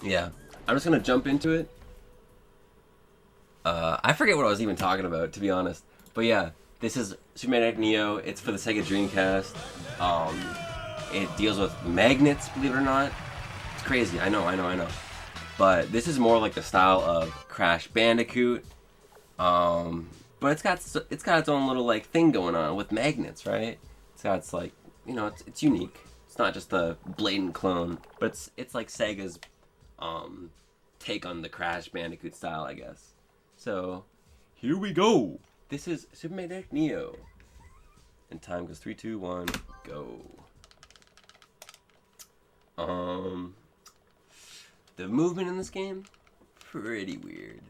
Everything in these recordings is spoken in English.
Yeah, I'm just gonna jump into it. I forget what I was even talking about, to be honest. But yeah, this is Super Magnetic Neo. It's for the Sega Dreamcast. Um, it deals with magnets, believe it or not. It's crazy. I know. But this is more like the style of Crash Bandicoot. But it's got its own little like thing going on with magnets, right? It's got its like it's unique. It's not just a blatant clone, but it's like Sega's take on the Crash Bandicoot style, I guess. So here we go. This is Super Magnetic Neo. And time goes 3, 2, 1, go. The movement in this game, pretty weird.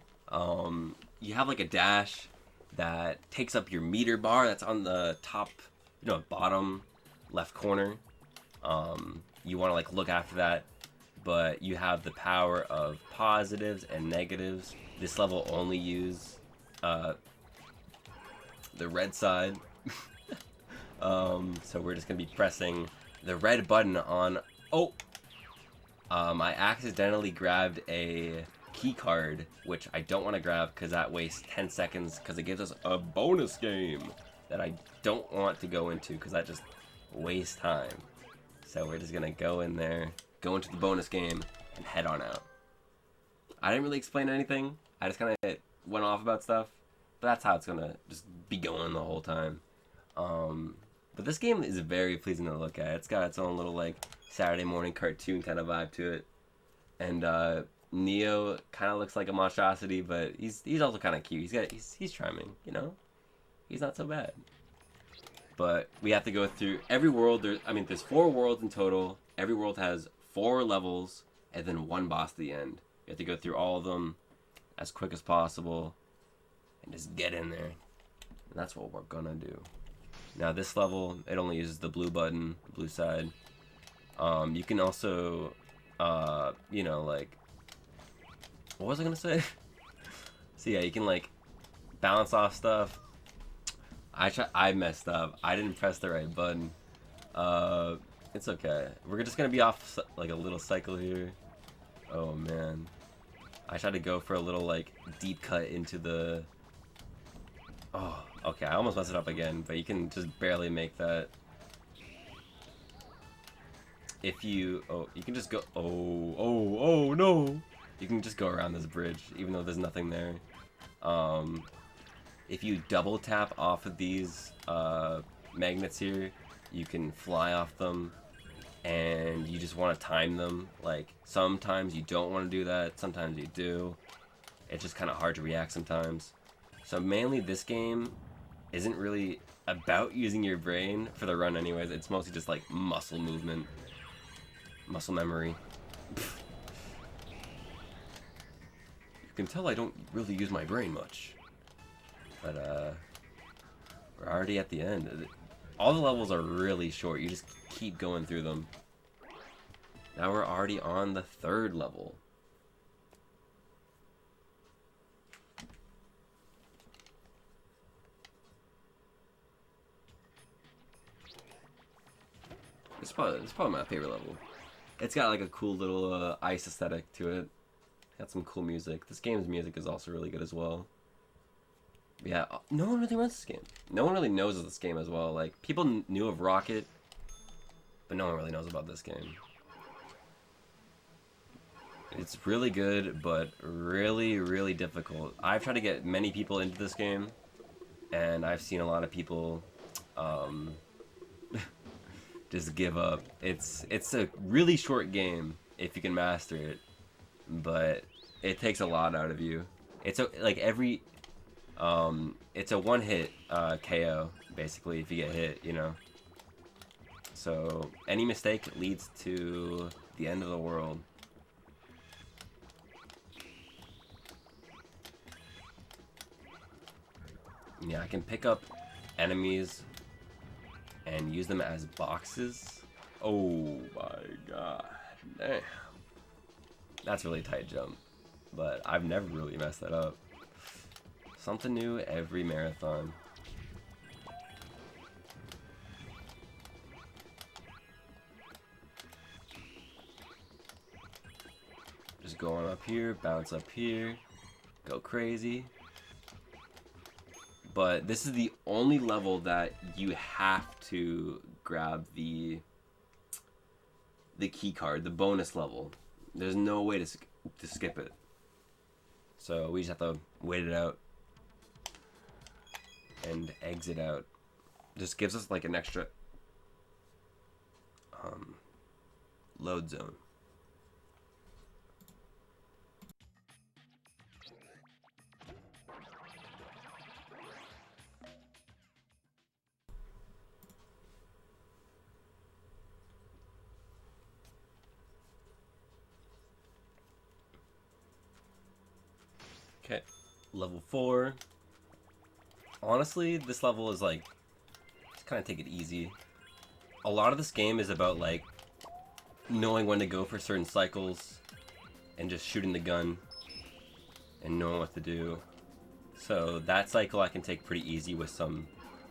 You have like a dash that takes up your meter bar that's on the top, bottom left corner. You want to like look after that, but you have the power of positives and negatives. This level only use the red side. So we're just gonna be pressing the red button on. I accidentally grabbed a key card, which I don't want to grab because that wastes 10 seconds because it gives us a bonus game that I don't want to go into because that just wastes time. So we're just gonna go in there, go into the bonus game, and head on out. I didn't really explain anything. I just kind of went off about stuff, but that's how it's gonna just be going the whole time. But this game is very pleasing to look at. It's got its own little like Saturday morning cartoon kind of vibe to it, and Neo kind of looks like a monstrosity, but he's also kind of cute. He's charming, He's not so bad. But we have to go through every world. There's 4 worlds in total. Every world has 4 levels, and then 1 boss at the end. You have to go through all of them as quick as possible, and just get in there. And that's what we're gonna do. Now this level, it only uses the blue button, the blue side. You can also, like, what was I gonna say? So yeah, you can like bounce off stuff. I messed up. I didn't press the right button. It's okay. We're just gonna be off like a little cycle here. Oh man, I tried to go for a little like deep cut into the. Oh, okay. I almost messed it up again, but you can just barely make that. If you can just go. Oh no! You can just go around this bridge, even though there's nothing there. If you double tap off of these magnets here, you can fly off them, and you just want to time them. Like, sometimes you don't want to do that, sometimes you do. It's just kind of hard to react sometimes. So mainly this game isn't really about using your brain for the run anyways. It's mostly just like muscle movement, muscle memory. You can tell I don't really use my brain much. But we're already at the end. All the levels are really short. You just keep going through them. Now we're already on the 3rd level. It's probably my favorite level. It's got like a cool little ice aesthetic to it. Got some cool music. This game's music is also really good as well. Yeah, no one really runs this game. No one really knows of this game as well. Like, people knew of Rocket, but no one really knows about this game. It's really good, but really, really difficult. I've tried to get many people into this game, and I've seen a lot of people just give up. It's a really short game if you can master it, but it takes a lot out of you. It's it's a one-hit KO, basically, if you get hit, So, any mistake leads to the end of the world. Yeah, I can pick up enemies and use them as boxes. Oh my god, damn. That's a really tight jump, but I've never really messed that up. Something new every marathon. go on up here, bounce up here, go crazy. But this is the only level that you have to grab the key card, the bonus level. There's no way to skip it. So we just have to wait it out and exit out. Just gives us like an extra load zone. Okay, level 4. Honestly, this level is like, just kind of take it easy. A lot of this game is about like knowing when to go for certain cycles and just shooting the gun and knowing what to do. So that cycle I can take pretty easy with some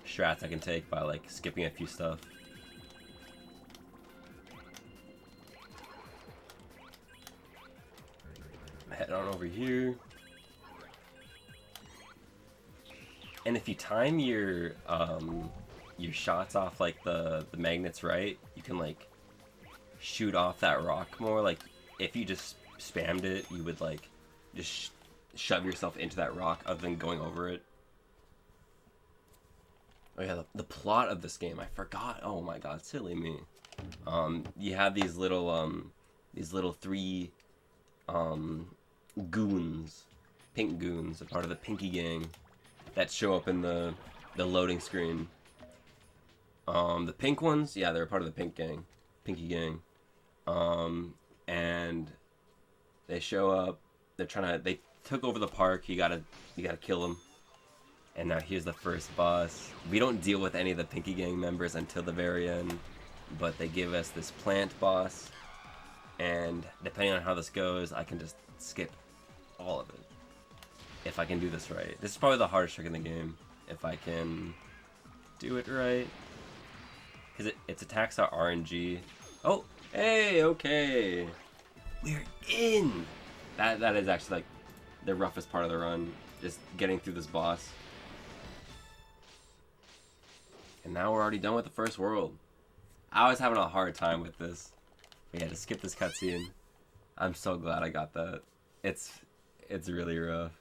strats I can take by like skipping a few stuff. Head on over here. And if you time your shots off like the magnets right, you can like shoot off that rock more. Like if you just spammed it, you would like just shove yourself into that rock other than going over it. Oh yeah, the plot of this game, I forgot. Oh my god, silly me. You have these little 3 goons, pink goons, a part of the Pinky Gang, that show up in the loading screen. The pink ones, yeah, they're part of the Pinky Gang. And they show up. They took over the park. You gotta kill them. And now here's the first boss. We don't deal with any of the Pinky Gang members until the very end, but they give us this plant boss. And depending on how this goes, I can just skip all of it. If I can do this right. This is probably the hardest trick in the game. If I can do it right. Because its attacks are RNG. Oh, hey, okay. We're in! That is actually like the roughest part of the run. Just getting through this boss. And now we're already done with the first world. I was having a hard time with this. We had to skip this cutscene. I'm so glad I got that. It's really rough.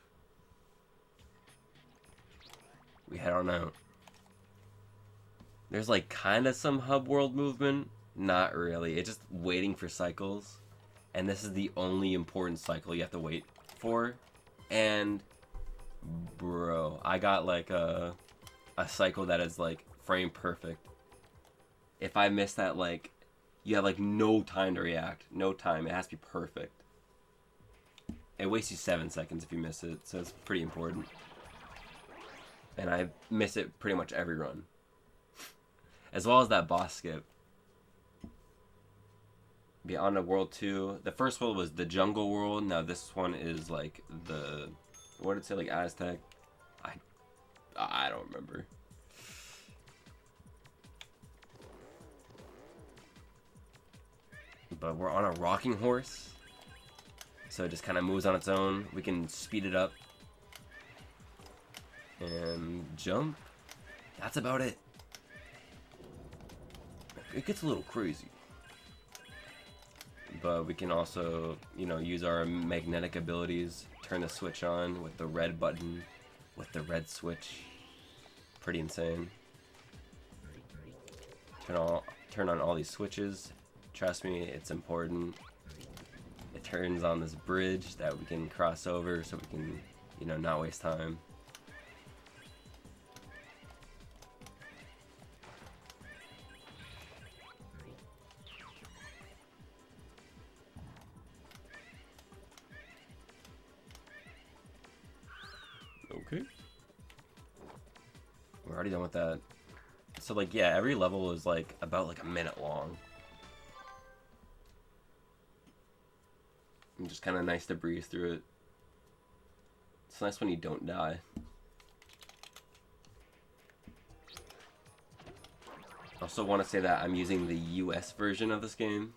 We head on out. There's like kind of some hub world movement. Not really. It's just waiting for cycles. And this is the only important cycle you have to wait for. And bro, I got like a cycle that is like frame perfect. If I miss that, like, you have like no time to react. No time. It has to be perfect. It wastes you 7 seconds if you miss it, so it's pretty important. And I miss it pretty much every run. As well as that boss skip. Be on to World 2. The first world was the Jungle World. Now this one is like the... What did it say? Like Aztec? I don't remember. But we're on a rocking horse. So it just kind of moves on its own. We can speed it up. And jump. That's about it. It gets a little crazy. But we can also, you know, use our magnetic abilities. Turn the switch on with the red button. With the red switch. Pretty insane. Turn on all these switches. Trust me, it's important. It turns on this bridge that we can cross over so we can, you know, not waste time. Okay. We're already done with that. So like, yeah, every level is like about like a minute long. And just kind of nice to breeze through it. It's nice when you don't die. Also want to say that I'm using the US version of this game.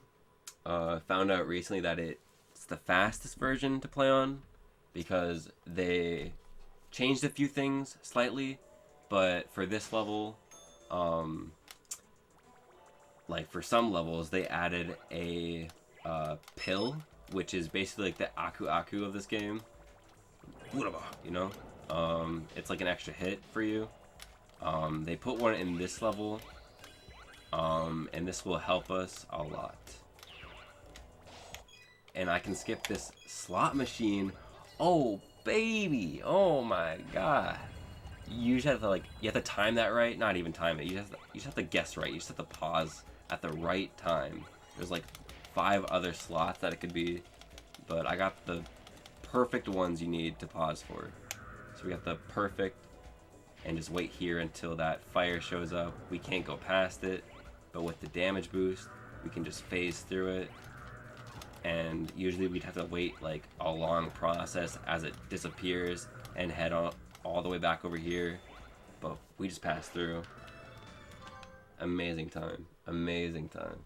Found out recently that it's it's the fastest version to play on because they changed a few things slightly, but for this level, like for some levels, they added a pill, which is basically like the Aku Aku of this game. You know, it's like an extra hit for you. They put one in this level, and this will help us a lot. And I can skip this slot machine. Oh baby! Oh my god! You just have to you have to time that right. Not even time it. You just have to guess right. You just have to pause at the right time. There's like 5 other slots that it could be, but I got the perfect ones you need to pause for. So we got the perfect, and just wait here until that fire shows up. We can't go past it, but with the damage boost, we can just phase through it. And usually we'd have to wait like a long process as it disappears and head on all the way back over here, but we just passed through. Amazing time. Amazing time.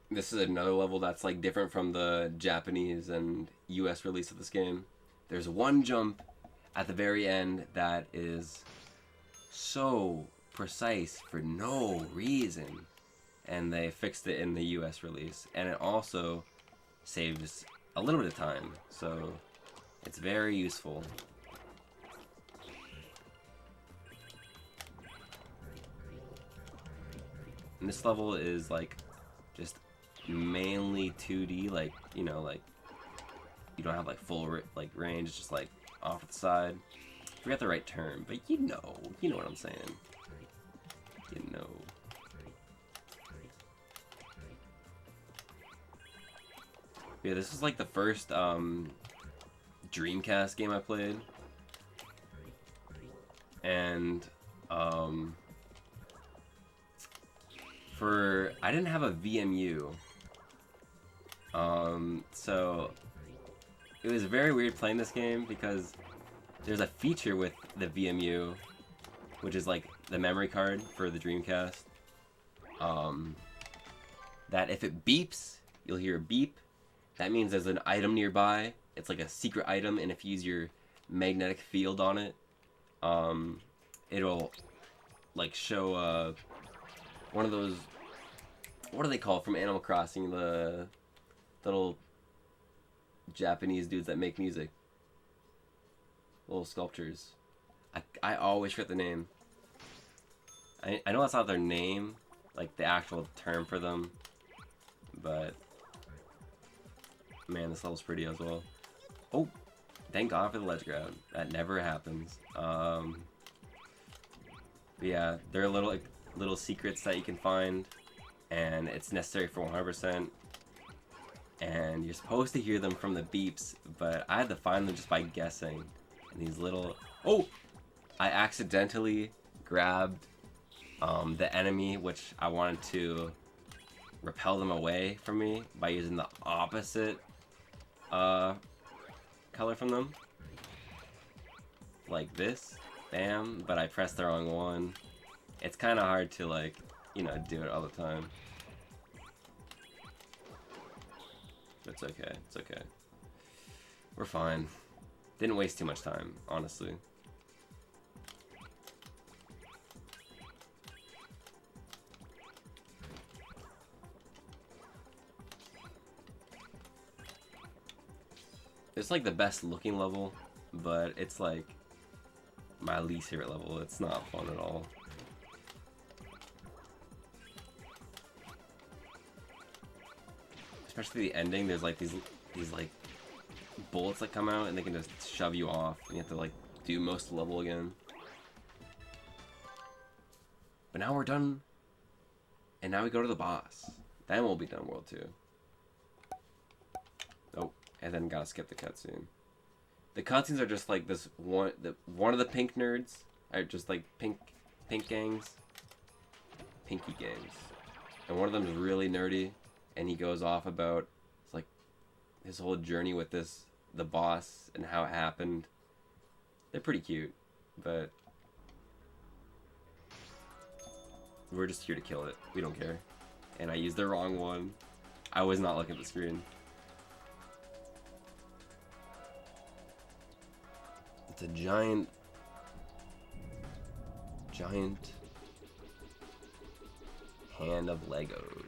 This is another level that's like different from the Japanese and US release of this game. There's one jump at the very end that is so precise for no reason, and they fixed it in the US release, and it also saves a little bit of time, so it's very useful. And this level is like just mainly 2D, like, you know, like you don't have like full range, it's just like off to the side. Forget the right term, but you know what I'm saying. You know. Yeah, this is like the first Dreamcast game I played, and I didn't have a VMU, so it was very weird playing this game because there's a feature with the VMU, which is like the memory card for the Dreamcast, that if it beeps, you'll hear a beep. That means there's an item nearby. It's like a secret item, and if you use your magnetic field on it, it'll like show one of those, what do they call from Animal Crossing, the little Japanese dudes that make music, little sculptures. I always forget the name. I know that's not their name, like the actual term for them, but man, this level's pretty as well. Oh, thank God for the ledge grab. That never happens. But yeah, there are little secrets that you can find, and it's necessary for 100%. And you're supposed to hear them from the beeps, but I had to find them just by guessing. And these little... Oh! I accidentally grabbed the enemy, which I wanted to repel them away from me by using the opposite color from them. Like this. Bam. But I pressed the wrong one. It's kind of hard to, like, you know, do it all the time. It's okay. It's okay. We're fine. Didn't waste too much time, honestly. It's like the best looking level, but it's like my least favorite level. It's not fun at all. Especially the ending, there's like these like bullets that come out and they can just shove you off and you have to like do most of the level again. But now we're done, and now we go to the boss. Then we'll be done World 2. Oh, and then gotta skip the cutscene. The cutscenes are just like this one of the pink nerds are just like pink gangs. Pinky gangs. And one of them is really nerdy, and he goes off about, it's like his whole journey with this the boss and how it happened. They're pretty cute, but we're just here to kill it. We don't care. And I used the wrong one. I was not looking at the screen. It's a giant hand of Legos.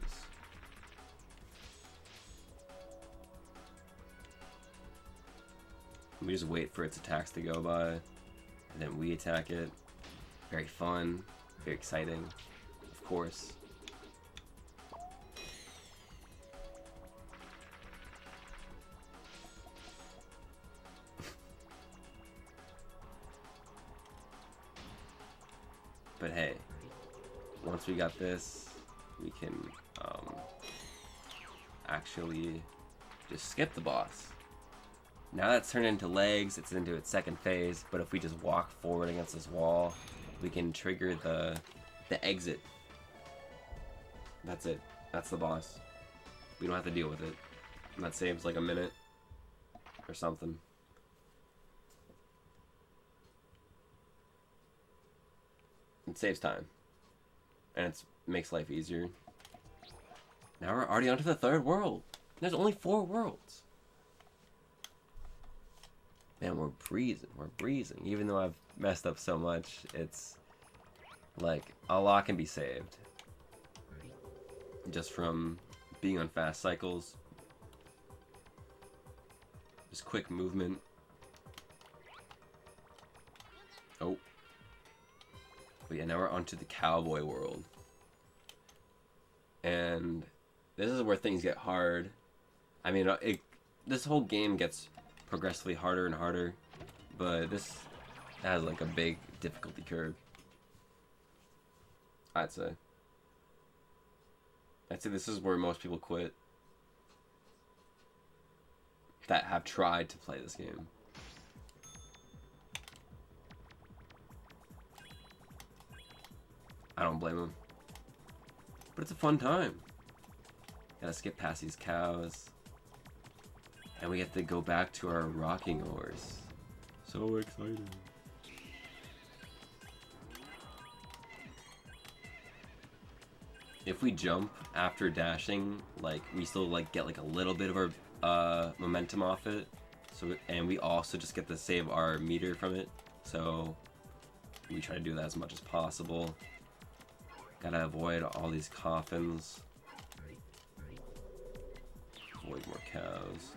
We just wait for its attacks to go by, and then we attack it. Very fun, very exciting, of course. But hey, once we got this, we can actually just skip the boss. Now that's turned into legs, it's into its second phase, but if we just walk forward against this wall, we can trigger the exit. That's it. That's the boss. We don't have to deal with it. And that saves like a minute or something. It saves time. And it makes life easier. Now we're already onto the third world. There's only 4 worlds. Man, we're breezing. Even though I've messed up so much, it's like a lot can be saved. Just from being on fast cycles. Just quick movement. Oh. But yeah, now we're onto the cowboy world. And this is where things get hard. I mean, this whole game gets progressively harder and harder, but this has like a big difficulty curve. I'd say this is where most people quit that have tried to play this game. I don't blame them, but it's a fun time. Gotta skip past these cows. And we have to go back to our rocking horse. So exciting. If we jump after dashing, like we still like get like a little bit of our momentum off it. So and we also just get to save our meter from it. So we try to do that as much as possible. Gotta avoid all these coffins. Avoid more cows.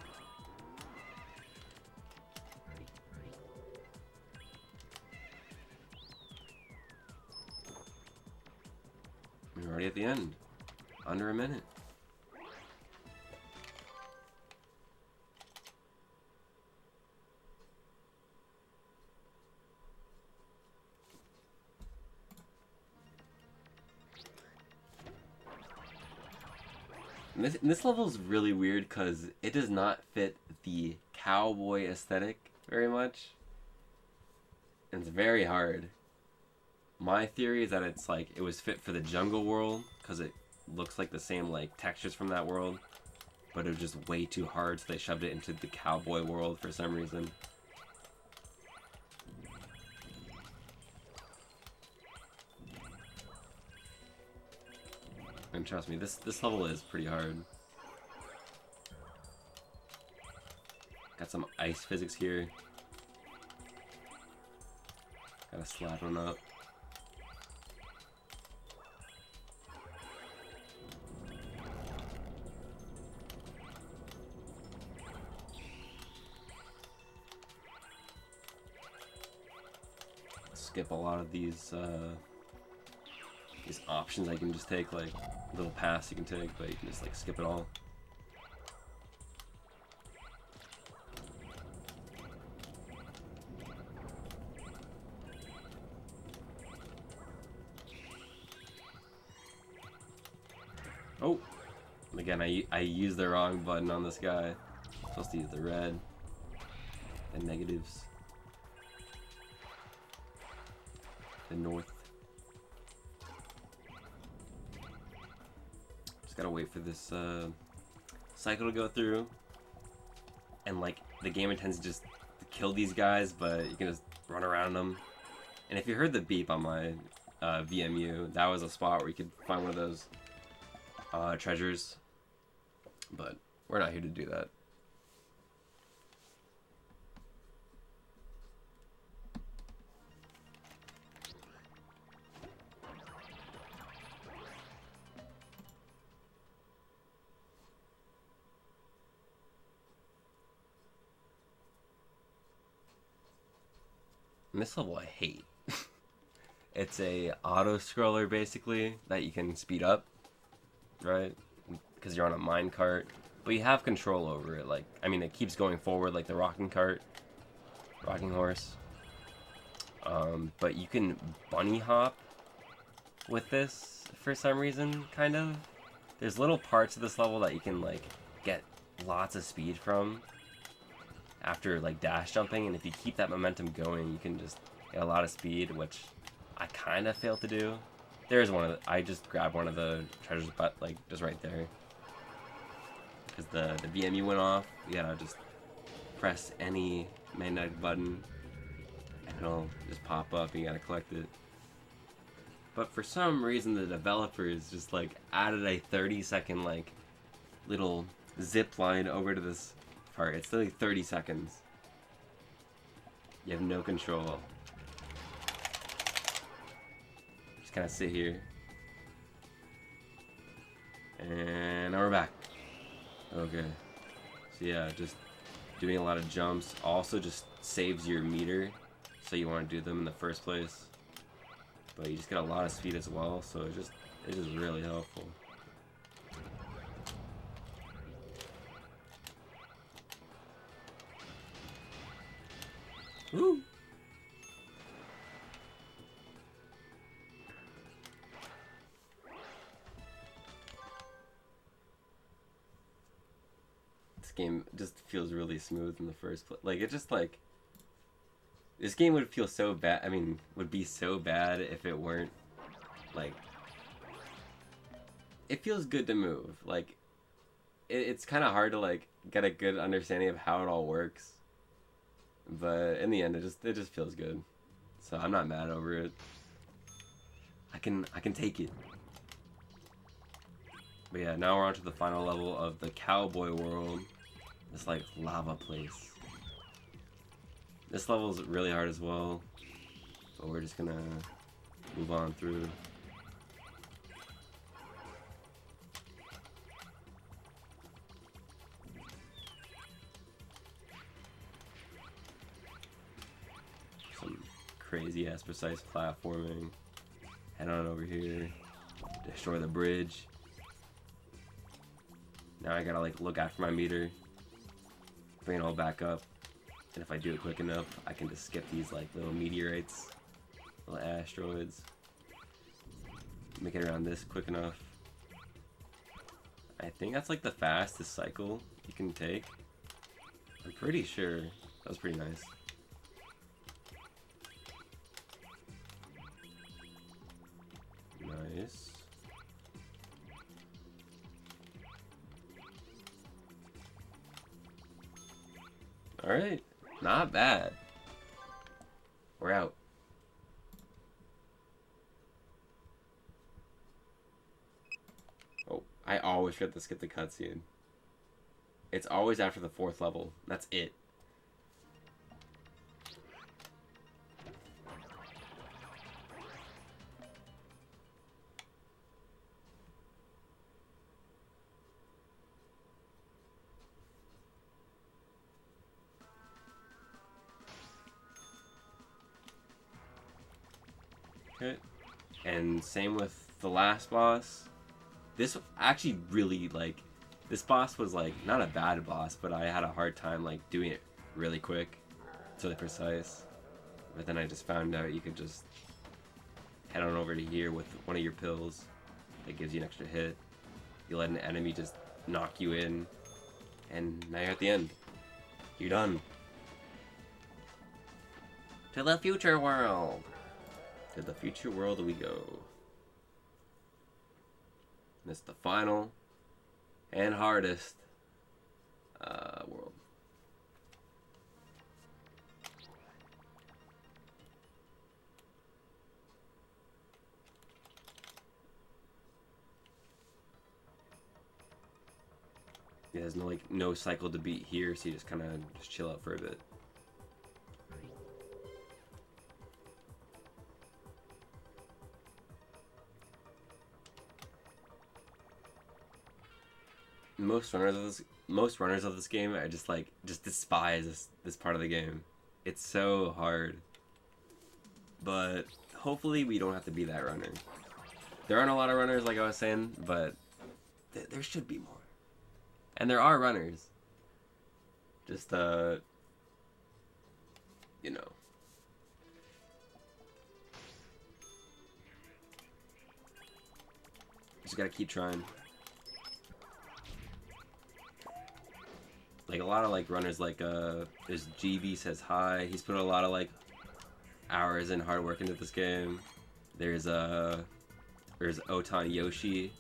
We're already at the end. Under a minute. And this level is really weird because it does not fit the cowboy aesthetic very much. And it's very hard. My theory is that it's like it was fit for the jungle world because it looks like the same like textures from that world, but it was just way too hard, so they shoved it into the cowboy world for some reason. And trust me, this level is pretty hard. Got some ice physics here. Gotta slap one up. Skip a lot of these options I can just take, like little paths you can take, but you can just like skip it all. Oh, again, I used the wrong button on this guy. I'm supposed to use the red and negatives. The north. Just gotta wait for this cycle to go through. and like the game intends to just kill these guys, but you can just run around them. And if you heard the beep on my VMU, that was a spot where you could find one of those treasures, but we're not here to do that. And this level I hate. It's a auto scroller basically that you can speed up, right? Because you're on a mine cart, but you have control over it. Like, I mean, it keeps going forward like the rocking horse. But you can bunny hop with this for some reason, kind of. There's little parts of this level that you can like get lots of speed from after like dash jumping, and if you keep that momentum going, you can just get a lot of speed, which I kind of failed to do. There's one of the, I just grabbed one of the treasures, but like just right there, because the VMU went off. You gotta just press any magnetic button and it'll just pop up and you gotta collect it. But for some reason the developers just like added a 30-second like little zip line over to this part. It's literally 30 seconds. You have no control. Just kind of sit here. And now we're back. Okay. So yeah, just doing a lot of jumps also just saves your meter, so you want to do them in the first place. But you just get a lot of speed as well, so it is really helpful. Woo! This game just feels really smooth in the first place. Like, it just like... This game would feel so bad, I mean, would be so bad if it weren't, like... It feels good to move. Like, it's kind of hard to, like, get a good understanding of how it all works. But in the end, it just feels good. So I'm not mad over it. I can take it. But yeah, now we're on to the final level of the cowboy world. This like lava place. This level is really hard as well, but we're just gonna move on through. Some crazy ass precise platforming. Head on over here. Destroy the bridge. Now I gotta like look after my meter. Bring it all back up. And if I do it quick enough, I can just skip these like little meteorites, little asteroids. Make it around this quick enough. I think that's like the fastest cycle you can take. I'm pretty sure. That was pretty nice. Nice. Alright. Not bad. We're out. Oh, I always forget to skip the cutscene. It's always after the 4th level. That's it. Okay. And same with the last boss. This actually really, like, this boss was, like, not a bad boss, but I had a hard time, like, doing it really quick. It's really precise. But then I just found out you could just head on over to here with one of your pills that gives you an extra hit. You let an enemy just knock you in, and now you're at the end. You're done. To the future world! To the future world we go. And it's the final and hardest world. Yeah, there's no cycle to beat here, so you just kind of just chill out for a bit. Most runners of this game are just despise this part of the game. It's so hard. But hopefully we don't have to be that runner. There aren't a lot of runners, like I was saying, but there should be more. And there are runners. Just you know. Just gotta keep trying. Like a lot of like runners, like there's GB says hi. He's put a lot of like hours and hard work into this game. There's Otan Yoshi,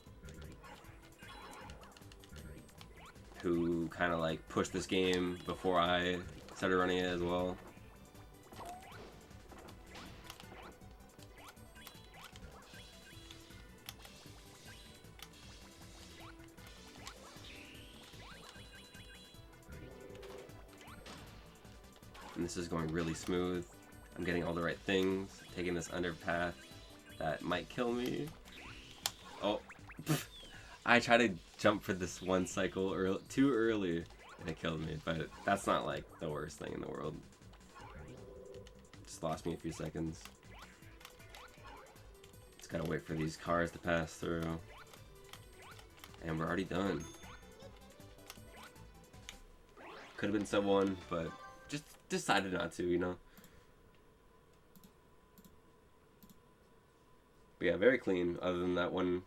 who kind of like pushed this game before I started running it as well. And this is going really smooth. I'm getting all the right things, taking this underpath that might kill me. Oh, I tried to jump for this one cycle too early and it killed me, but that's not like the worst thing in the world. Just lost me a few seconds. Just gotta wait for these cars to pass through. And we're already done. Could have been sub 1, but just decided not to, you know. But yeah, very clean, other than that one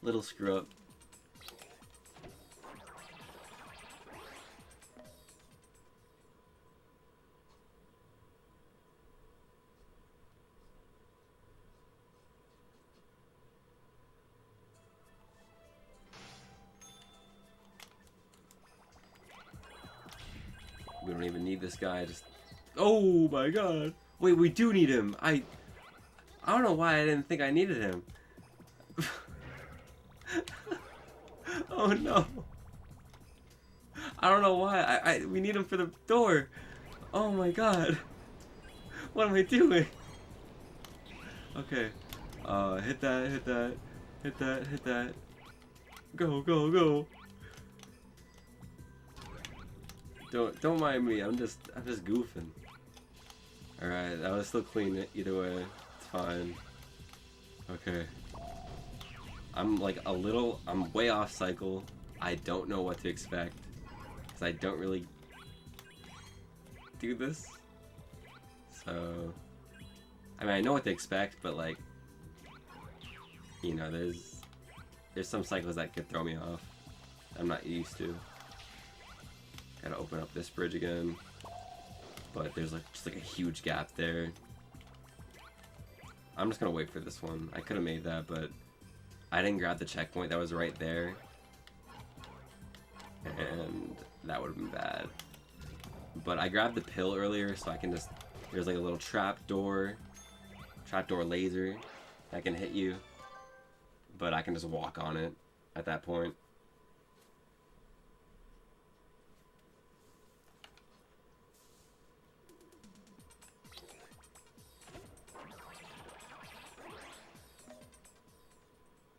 little screw up. We don't even need this guy, just... Oh my god! Wait, we do need him! I don't know why I didn't think I needed him. Oh no! I don't know why. We need him for the door! Oh my god! What am I doing? Okay. Hit that, hit that, hit that, hit that. Go, go, go! Don't mind me. I'm just goofing. All right, that was still clean either way. It's fine. Okay. I'm way off cycle. I don't know what to expect because I don't really do this. So, I mean, I know what to expect, but like, you know, there's some cycles that could throw me off. I'm not used to. Gotta open up this bridge again, but there's just a huge gap there. I'm just gonna wait for this one. I could have made that, but I didn't grab the checkpoint that was right there, and that would have been bad. But I grabbed the pill earlier, so I can just... There's like a little trapdoor laser that can hit you, but I can just walk on it at that point.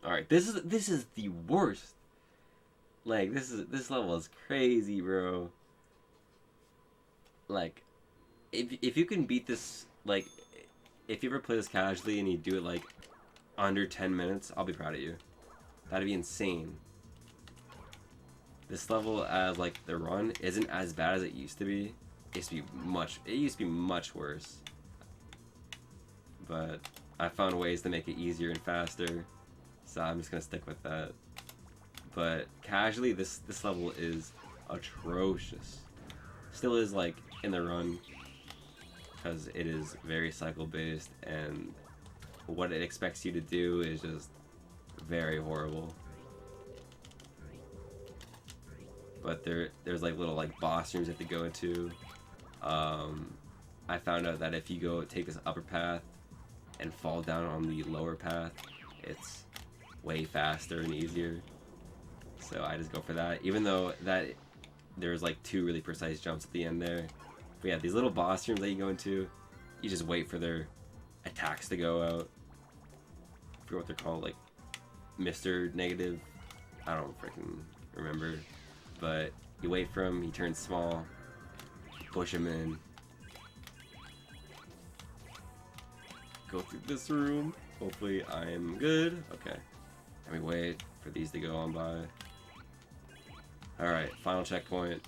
Alright, this is the worst. Like, this level is crazy, bro. Like, if you can beat this, like, if you ever play this casually and you do it like under 10 minutes, I'll be proud of you. That'd be insane. This level, as like the run, isn't as bad as it used to be. It used to be much worse. But I found ways to make it easier and faster. So I'm just gonna stick with that. But casually, this level is atrocious. Still is like in the run, because it is very cycle based, and what it expects you to do is just very horrible. But there's like little like boss rooms you have to go into. I found out that if you take this upper path and fall down on the lower path, it's way faster and easier. So I just go for that, even though that there's like 2 really precise jumps at the end there. But yeah, these little boss rooms that you go into, you just wait for their attacks to go out. I forget what they're called, like Mr. Negative. I don't freaking remember. But you wait for him, he turns small, push him in. Go through this room. Hopefully I'm good. Okay. And we wait for these to go on by. Alright, final checkpoint.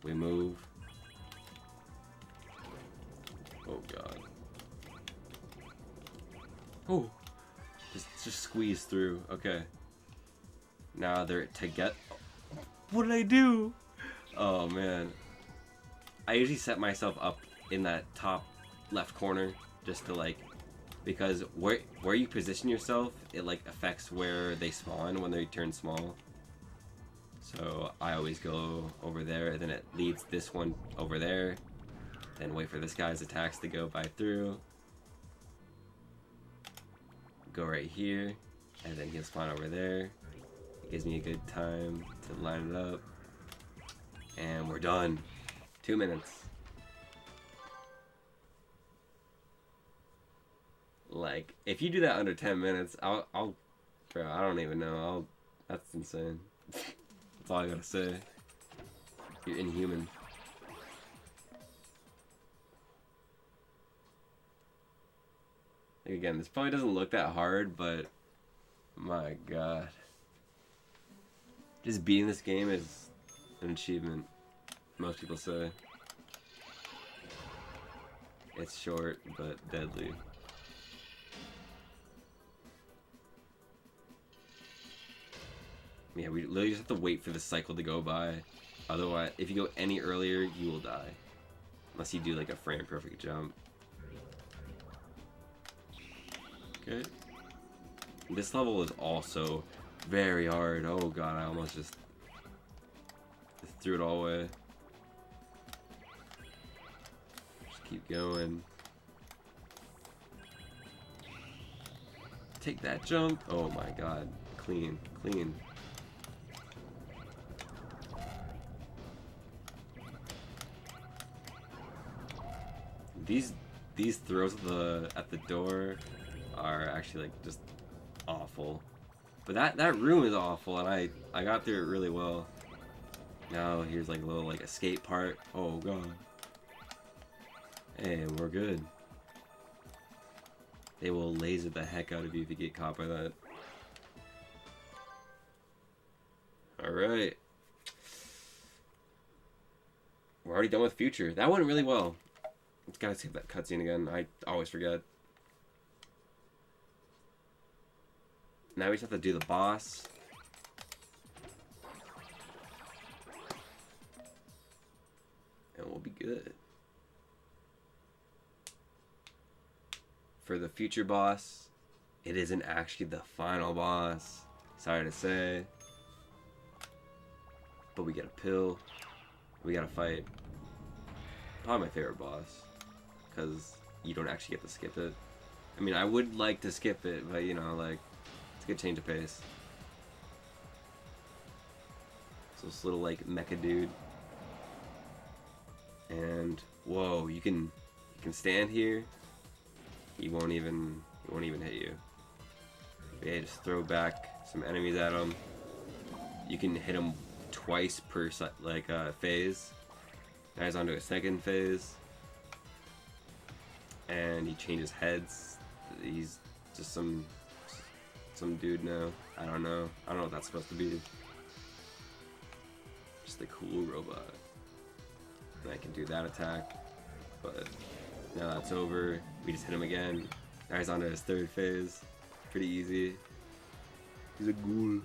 We move. Oh god. Oh! Just squeeze through. Okay. Now they're to get. What did I do? Oh man. I usually set myself up in that top left corner just to like, because where you position yourself, it like affects where they spawn when they turn small. So I always go over there, and then it leads this one over there. Then wait for this guy's attacks to go by through. Go right here, and then he'll spawn over there. It gives me a good time to line it up. And we're done. 2 minutes. Like, if you do that under 10 minutes, bro, I don't even know. That's insane. That's all I gotta say. You're inhuman. Again, this probably doesn't look that hard, but my god. Just beating this game is an achievement, most people say. It's short, but deadly. Yeah, we literally just have to wait for the cycle to go by. Otherwise, if you go any earlier, you will die. Unless you do like a frame perfect jump. Okay. This level is also very hard. Oh god, I almost just threw it all away. Just keep going. Take that jump. Oh my god. Clean, clean. These throws at the door are actually like just awful. But that room is awful, and I got through it really well. Now here's like a little like escape part. Oh god. Hey, we're good. They will laser the heck out of you if you get caught by that. Alright. We're already done with Future. That went really well. Let's gotta skip that cutscene again. I always forget. Now we just have to do the boss. And we'll be good. For the Future boss, it isn't actually the final boss. Sorry to say. But we get a pill. We gotta fight. Probably my favorite boss. Because you don't actually get to skip it. I mean, I would like to skip it, but you know, like, it's a good change of pace. So this little, like, mecha dude. And, whoa, you can stand here. He won't even hit you. Yeah, just throw back some enemies at him. You can hit him twice per phase. Now he's onto a second phase, and he changes heads. He's just some dude now. I don't know what that's supposed to be. Just a cool robot. And I can do that attack, but now that's over. We just hit him again. Now he's onto his third phase. Pretty easy. He's a ghoul.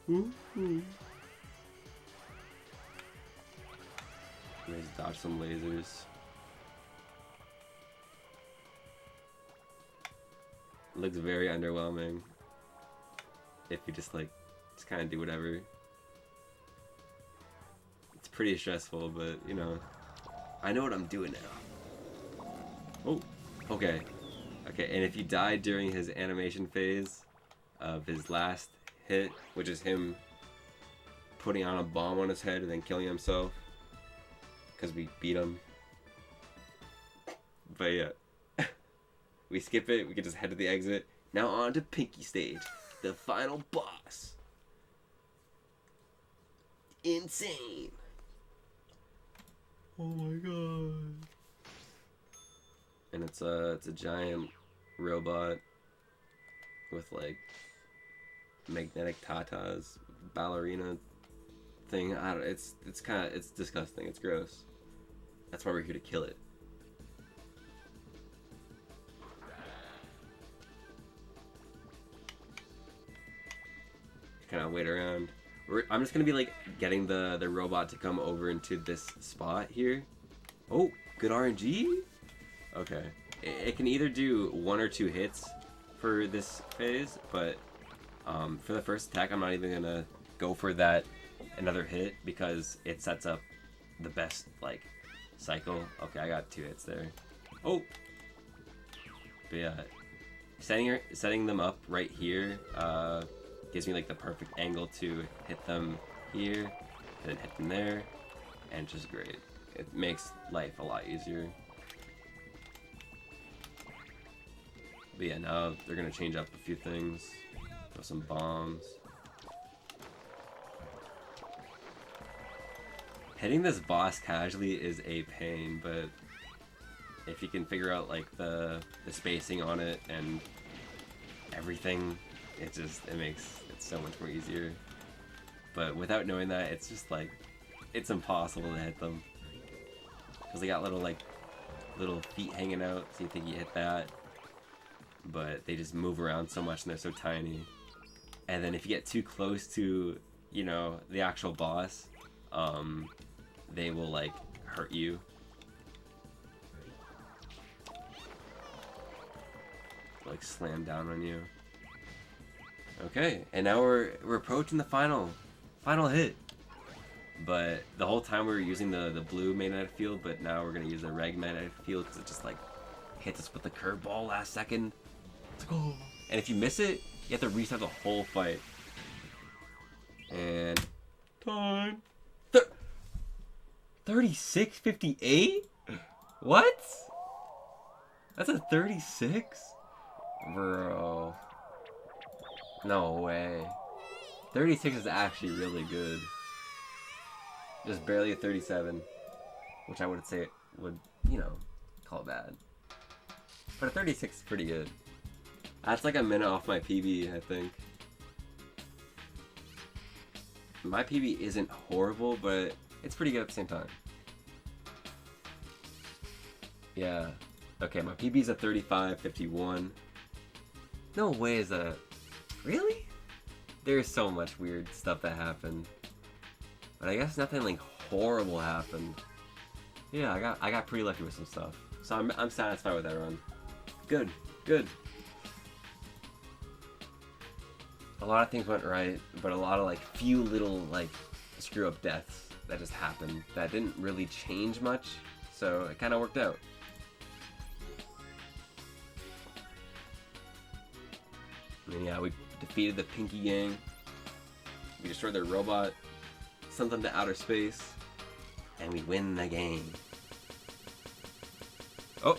Ooh. Let's dodge some lasers. Looks very underwhelming. If you just kind of do whatever. It's pretty stressful, but you know, I know what I'm doing now. Oh, okay. Okay, and if you die during his animation phase of his last hit, which is him putting on a bomb on his head and then killing himself. Because we beat him. But yeah. We skip it, we can just head to the exit. Now on to Pinky Stage, the final boss. Insane. Oh my god. And it's a giant robot with like magnetic tatas, ballerina thing. I don't. It's disgusting. It's gross. That's why we're here to kill it. Kind of wait around. I'm just gonna be like getting the robot to come over into this spot here. Oh, good RNG. Okay, it can either do 1 or 2 hits for this phase, but for the first attack, I'm not even gonna go for that another hit because it sets up the best like cycle. Okay, I got 2 hits there. Oh, but yeah, setting them up right here. Gives me like the perfect angle to hit them here, then hit them there, and just great. It makes life a lot easier. But yeah, now they're gonna change up a few things. Throw some bombs. Hitting this boss casually is a pain, but if you can figure out like the spacing on it and everything, it makes it so much more easier. But without knowing that, it's just like, it's impossible to hit them. Because they got little feet hanging out, so you think you hit that. But they just move around so much and they're so tiny. And then if you get too close to, you know, the actual boss, they will like hurt you. Like slam down on you. Okay, and now we're approaching the final hit. But the whole time we were using the blue magnetic field, but now we're gonna use the red magnetic field because it just like hits us with the curveball last second. Let's go. And if you miss it, you have to restart the whole fight. And time. 36:58? What? That's a 36? Bro. No way. 36 is actually really good. Just barely a 37. Which I would say would, you know, call it bad. But a 36 is pretty good. That's like a minute off my PB, I think. My PB isn't horrible, but it's pretty good at the same time. Yeah. Okay, my PB's at 35:51. No way is that. Really? There's so much weird stuff that happened. But I guess nothing like horrible happened. Yeah, I got pretty lucky with some stuff. So I'm satisfied with that run. Good. A lot of things went right, but a lot of like few little like screw up deaths that just happened that didn't really change much. So it kind of worked out. And yeah, we defeated the Pinky Gang. We destroyed their robot, sent them to outer space, and we win the game. Oh!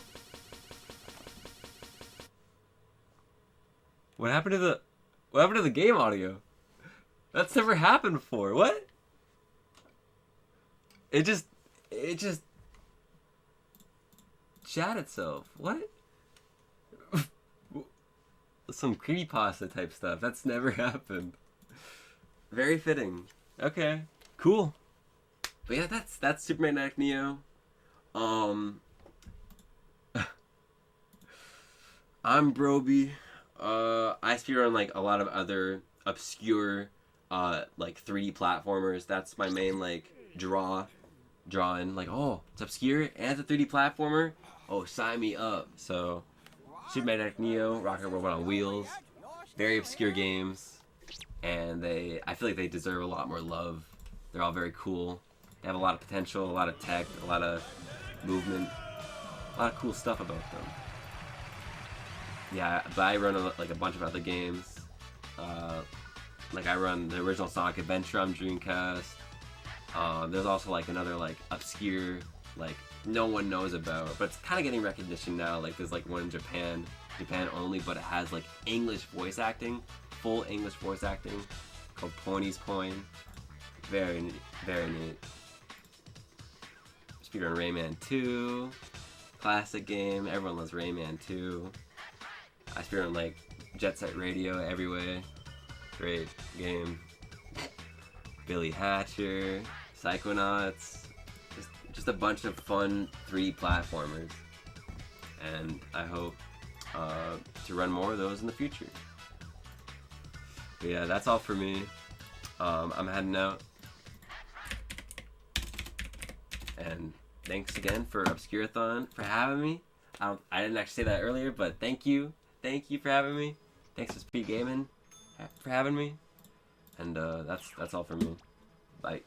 What happened to the game audio? That's never happened before. What? It just shat itself. What? Some creepypasta type stuff. That's never happened. Very fitting. Okay. Cool. But yeah, that's Super Magnetic Neo. I'm Brobey. I speedrun like a lot of other obscure like 3D platformers. That's my main like drawing. Like, oh, it's obscure and it's a 3D platformer. Oh, sign me up. So Super Magnetic Neo, Rocket Robot on Wheels, very obscure games, and I feel like they deserve a lot more love. They're all very cool. They have a lot of potential, a lot of tech, a lot of movement, a lot of cool stuff about them. Yeah, but I run like a bunch of other games. like I run the original Sonic Adventure on Dreamcast. There's also like another like obscure, like no one knows about, but it's kind of getting recognition now. Like there's like one in Japan only, but it has like English voice acting, full English voice acting, called Pony's Point. Very neat, very neat. Speedrun Rayman 2, classic game. Everyone loves Rayman 2. I speedrun like Jet Set Radio everywhere. Great game. Billy Hatcher, Psychonauts, just a bunch of fun 3D platformers, and I hope to run more of those in the future. But yeah, that's all for me. I'm heading out, and thanks again for Obscur-a-thon for having me. I didn't actually say that earlier, but thank you for having me. Thanks to SpeedGaming for having me. And that's all for me. Bye.